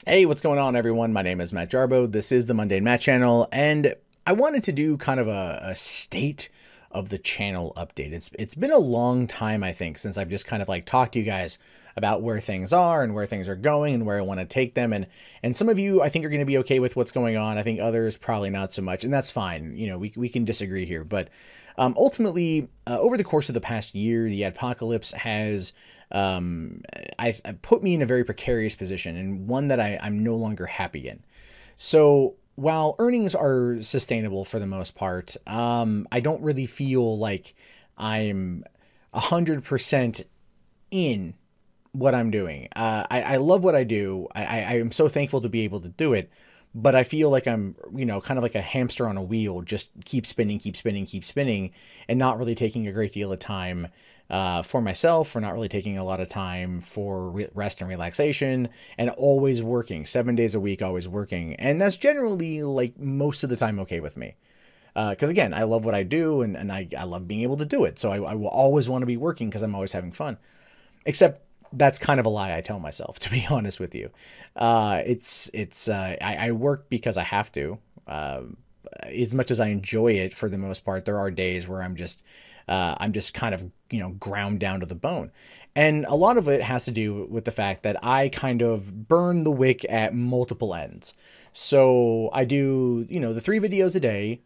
Hey, what's going on, everyone? My name is Matt Jarbo. This is the Mundane Matt channel, and I wanted to do kind of a state of the channel update. It's been a long time, I think, since I've just kind of like talked to you guys about where things are and where things are going and where I want to take them. And some of you, I think, are going to be okay with what's going on. I think others probably not so much, and that's fine. You know, we can disagree here, but ultimately, over the course of the past year, the apocalypse has I put me in a very precarious position, and one that I'm no longer happy in. So while earnings are sustainable for the most part, I don't really feel like I'm 100% in what I'm doing. I love what I do. I am so thankful to be able to do it, but I feel like I'm, kind of like a hamster on a wheel, just keep spinning, keep spinning, keep spinning, and not really taking a great deal of time for myself, for not really taking a lot of time for rest and relaxation, and always working 7 days a week, always working. And that's generally, like, most of the time okay with me. Because again, I love what I do, and I love being able to do it. So I will always want to be working because I'm always having fun. Except that's kind of a lie I tell myself, to be honest with you. I work because I have to. As much as I enjoy it for the most part, there are days where I'm just kind of, ground down to the bone. And a lot of it has to do with the fact that I kind of burn the wick at multiple ends. So I do, the 3 videos a day,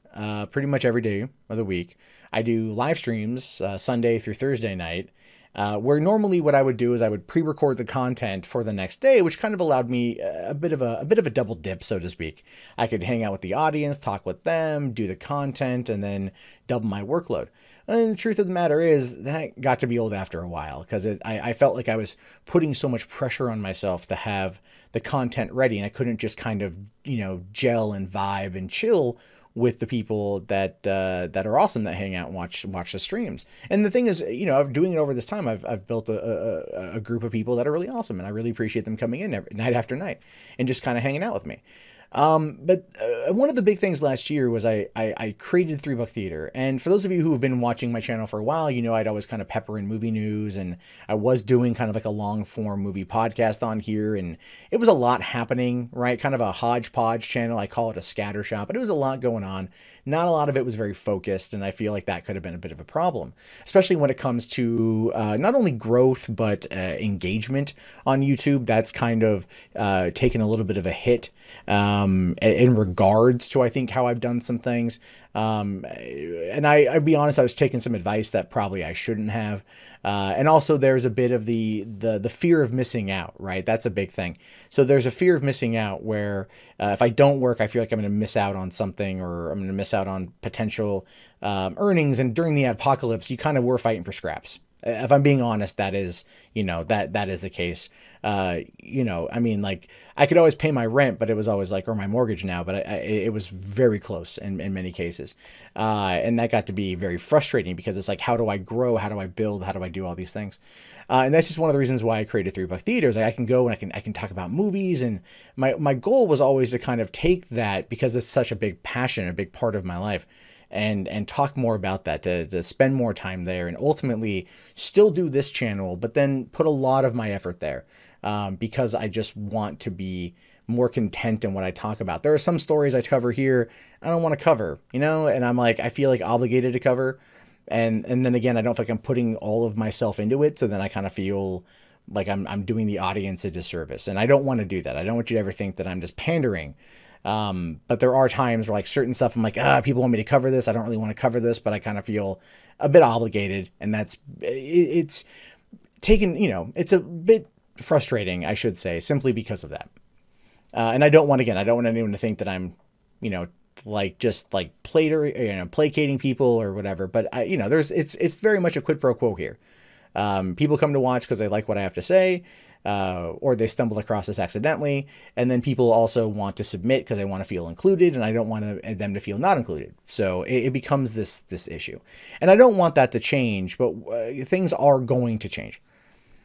pretty much every day of the week. I do live streams, Sunday through Thursday night. Where normally what I would do is I would pre-record the content for the next day, which kind of allowed me a bit of a double dip, so to speak. I could hang out with the audience, talk with them, do the content, and then double my workload. And the truth of the matter is that got to be old after a while, because I felt like I was putting so much pressure on myself to have the content ready, and I couldn't just kind of, gel and vibe and chill with the people that are awesome, that hang out and watch the streams. And the thing is, I'm doing it over this time. I've built a group of people that are really awesome, and I really appreciate them coming in night after night and just kind of hanging out with me. But one of the big things last year was I created 3 Buck Theater. And for those of you who have been watching my channel for a while, I'd always kind of pepper in movie news, and I was doing kind of like a long form movie podcast on here. And it was a lot happening, right? Kind of a hodgepodge channel. I call it a scatter shot, but it was a lot going on. Not a lot of it was very focused. And I feel like that could have been a bit of a problem, especially when it comes to not only growth, but engagement on YouTube. That's kind of taken a little bit of a hit. In regards to, I think, how I've done some things. And I'd be honest, I was taking some advice that probably I shouldn't have. And also there's a bit of the fear of missing out, right? That's a big thing. So there's a fear of missing out where if I don't work, I feel like I'm going to miss out on something, or I'm going to miss out on potential earnings. And during the apocalypse, you kind of were fighting for scraps. If I'm being honest, that is, that is the case. I mean, like, I could always pay my rent, but it was always like, or my mortgage now, but it was very close in many cases. And that got to be very frustrating, because it's like, how do I grow? How do I build? How do I do all these things? And that's just one of the reasons why I created 3 Buck Theaters. Like, I can go and I can talk about movies, and my goal was always to kind of take that, because it's such a big passion, a big part of my life, and talk more about that, to spend more time there, and ultimately still do this channel, but then put a lot of my effort there, because I just want to be more content in what I talk about. There are some stories I cover here I don't want to cover, and I'm like, I feel like obligated to cover. And then again, I don't feel like I'm putting all of myself into it. So then I kind of feel like I'm doing the audience a disservice, and I don't want to do that. I don't want you to ever think that I'm just pandering. But there are times where, like, certain stuff, I'm like, people want me to cover this. I don't really want to cover this, but I kind of feel a bit obligated. And it's taken, it's a bit frustrating, I should say, simply because of that. And I don't want anyone to think that I'm, like, just like placating people or whatever. But it's very much a quid pro quo here. People come to watch because they like what I have to say, or they stumble across this accidentally. And then people also want to submit because they want to feel included, and I don't want them to feel not included. So it becomes this issue. And I don't want that to change, but things are going to change.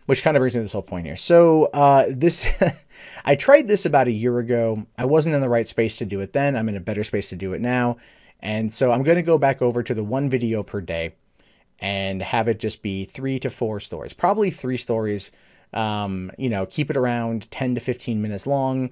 Which kind of brings me to this whole point here. So I tried this about a year ago. I wasn't in the right space to do it then. I'm in a better space to do it now. And so I'm going to go back over to the 1 video per day and have it just be 3 to 4 stories, probably 3 stories You know, keep it around 10 to 15 minutes long,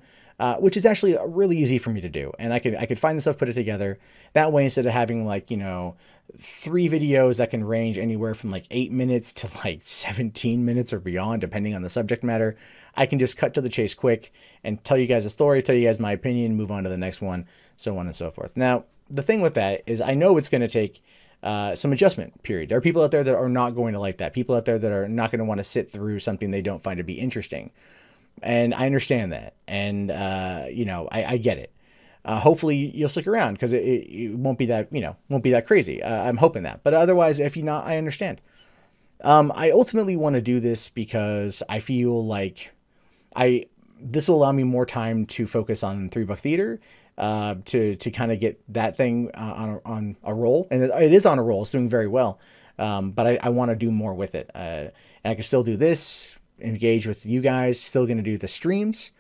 which is actually really easy for me to do. And I could find the stuff, put it together. That way, instead of having like, you know, 3 videos that can range anywhere from like 8 minutes to like 17 minutes or beyond, depending on the subject matter, I can just cut to the chase quick and tell you guys a story, tell you guys my opinion, move on to the next one, so on and so forth. Now, the thing with that is I know it's going to take some adjustment period. There are people out there that are not going to like that. People out there that are not going to want to sit through something they don't find to be interesting. And I understand that. And, you know, I get it. Hopefully you'll stick around because it won't be that, you know, won't be that crazy. I'm hoping that. But otherwise, if you're not, I understand. I ultimately want to do this because I feel like this will allow me more time to focus on 3 Buck Theater, to kind of get that thing on a roll. And it is on a roll. It's doing very well. But I want to do more with it. And I can still do this, engage with you guys, still going to do the streams.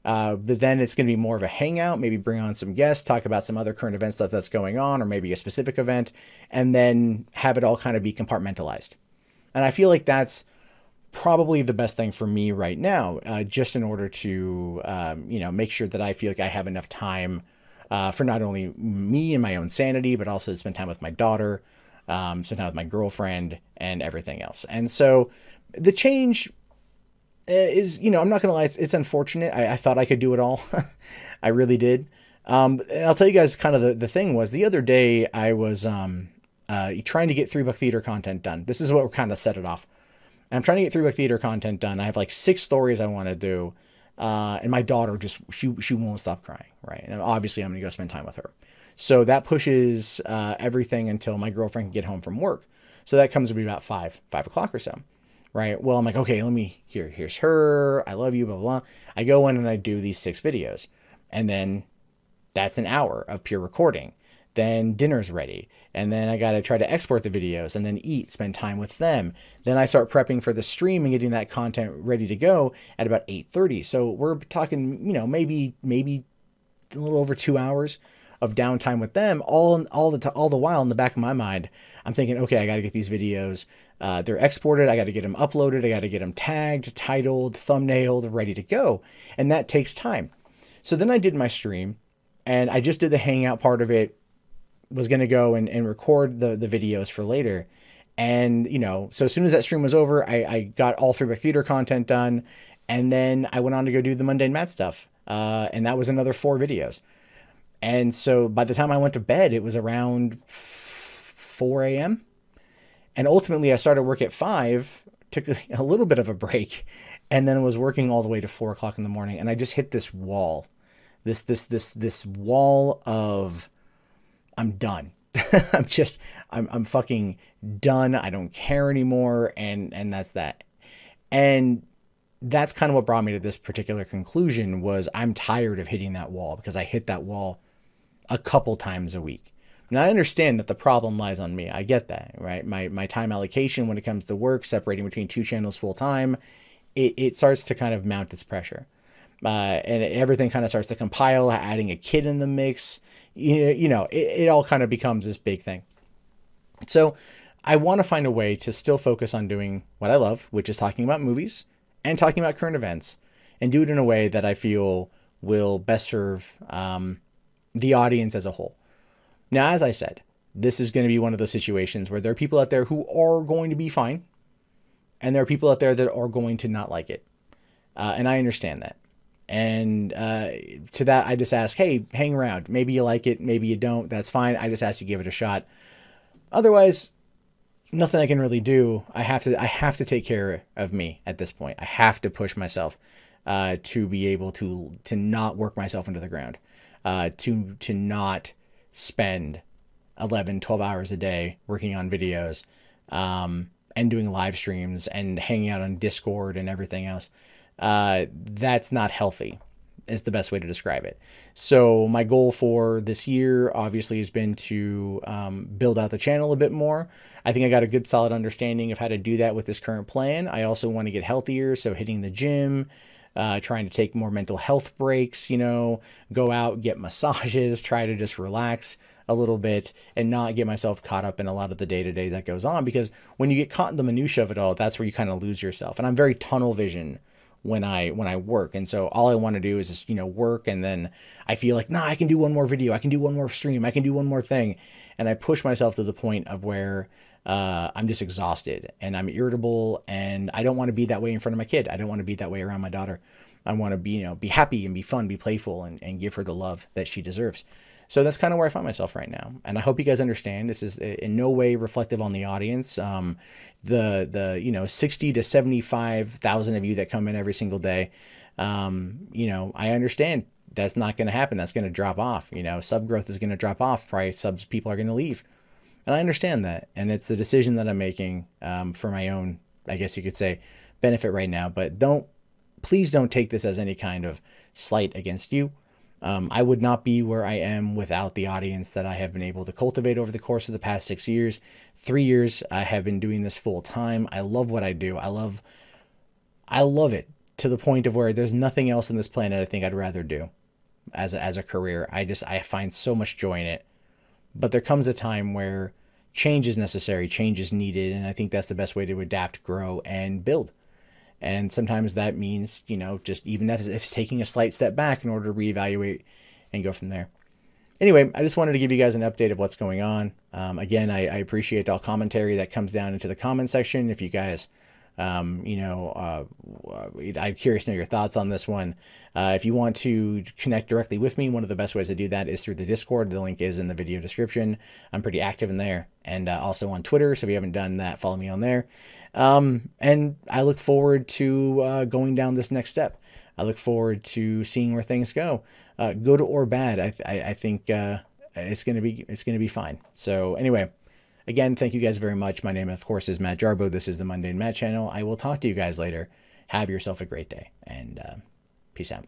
But then it's going to be more of a hangout, maybe bring on some guests, talk about some other current event stuff that's going on, or maybe a specific event, and then have it all kind of be compartmentalized. And I feel like that's probably the best thing for me right now, just in order to, you know, make sure that I feel like I have enough time for not only me and my own sanity, but also to spend time with my daughter, spend time with my girlfriend and everything else. And so the change is, you know, I'm not going to lie, it's unfortunate. I thought I could do it all. I really did. And I'll tell you guys kind of the thing was the other day I was trying to get 3 Buck Theater content done. This is what kind of set it off. I'm trying to get 3 Buck Theater content done. I have like 6 stories I want to do. And my daughter just, she won't stop crying. Right. And obviously I'm going to go spend time with her. So that pushes everything until my girlfriend can get home from work. So that comes to be about 5 o'clock or so. Right. Well, I'm like, okay, here's her. I love you, blah, blah, blah. I go in and I do these 6 videos. And then that's an hour of pure recording. Then dinner's ready. And then I got to try to export the videos and then eat, spend time with them. Then I start prepping for the stream and getting that content ready to go at about 8:30. So we're talking, you know, maybe a little over 2 hours of downtime with them, all the while in the back of my mind, I'm thinking, okay, I got to get these videos. They're exported. I got to get them uploaded. I got to get them tagged, titled, thumbnailed, ready to go. And that takes time. So then I did my stream and I just did the hangout part of it, was going to go and record the videos for later. And, you know, so as soon as that stream was over, I got all 3 Buck Theater content done. And then I went on to go do the Mundane Matt stuff. And that was another 4 videos. And so by the time I went to bed, it was around 4 a.m. And ultimately I started work at 5, took a little bit of a break, and then was working all the way to 4 o'clock in the morning. And I just hit this wall, this wall of, I'm done. I'm fucking done. I don't care anymore. And that's that. And that's kind of what brought me to this particular conclusion was I'm tired of hitting that wall because I hit that wall a couple times a week. Now I understand that the problem lies on me. I get that, right? My time allocation when it comes to work, separating between 2 channels full time, it starts to kind of mount its pressure. And everything kind of starts to compile, adding a kid in the mix, you know, it all kind of becomes this big thing. So I want to find a way to still focus on doing what I love, which is talking about movies and talking about current events, and do it in a way that I feel will best serve the audience as a whole. Now, as I said, this is going to be one of those situations where there are people out there who are going to be fine, and there are people out there that are going to not like it. And I understand that. And to that, I just ask, hey, hang around. Maybe you like it. Maybe you don't. That's fine. I just ask you give it a shot. Otherwise, nothing I can really do. I have to take care of me at this point. I have to push myself to be able to not work myself into the ground, to not spend 11, 12 hours a day working on videos and doing live streams and hanging out on Discord and everything else. That's not healthy is the best way to describe it. So my goal for this year obviously has been to build out the channel a bit more. I think I got a good solid understanding of how to do that with this current plan. I also want to get healthier. So hitting the gym, trying to take more mental health breaks, you know, go out, get massages, try to just relax, a little bit and not get myself caught up in a lot of the day-to-day that goes on, because when you get caught in the minutia of it all, that's where you kind of lose yourself. And I'm very tunnel vision when I work. And so all I want to do is just, work. And then I feel like, nah, I can do one more video. I can do one more stream. I can do one more thing. And I push myself to the point of where I'm just exhausted and I'm irritable, and I don't want to be that way in front of my kid. I don't want to be that way around my daughter. I want to be, be happy and be fun, be playful, and give her the love that she deserves. So that's kind of where I find myself right now. And I hope you guys understand this is in no way reflective on the audience. The 60 to 75,000 of you that come in every single day, I understand that's not going to happen. That's going to drop off. Sub growth is going to drop off. Probably people are going to leave. And I understand that. And it's a decision that I'm making for my own, I guess you could say, benefit right now. But please don't take this as any kind of slight against you. I would not be where I am without the audience that I have been able to cultivate over the course of the past 6 years. 3 years, I have been doing this full time. I love what I do. I love it to the point of where there's nothing else on this planet I think I'd rather do as a career. I find so much joy in it. But there comes a time where change is necessary, change is needed, and I think that's the best way to adapt, grow, and build. And sometimes that means, just even if it's taking a slight step back in order to reevaluate and go from there. Anyway, I just wanted to give you guys an update of what's going on. Again, I appreciate all commentary that comes down into the comment section. If you guys, I'm curious to know your thoughts on this one. If you want to connect directly with me, one of the best ways to do that is through the Discord. The link is in the video description. I'm pretty active in there, and also on Twitter. So if you haven't done that, follow me on there. And I look forward to going down this next step. I look forward to seeing where things go, good or bad. I think it's gonna be fine. So anyway, again, thank you guys very much. My name, of course, is Matt Jarbo. This is the Mundane Matt channel. I will talk to you guys later. Have yourself a great day, and peace out.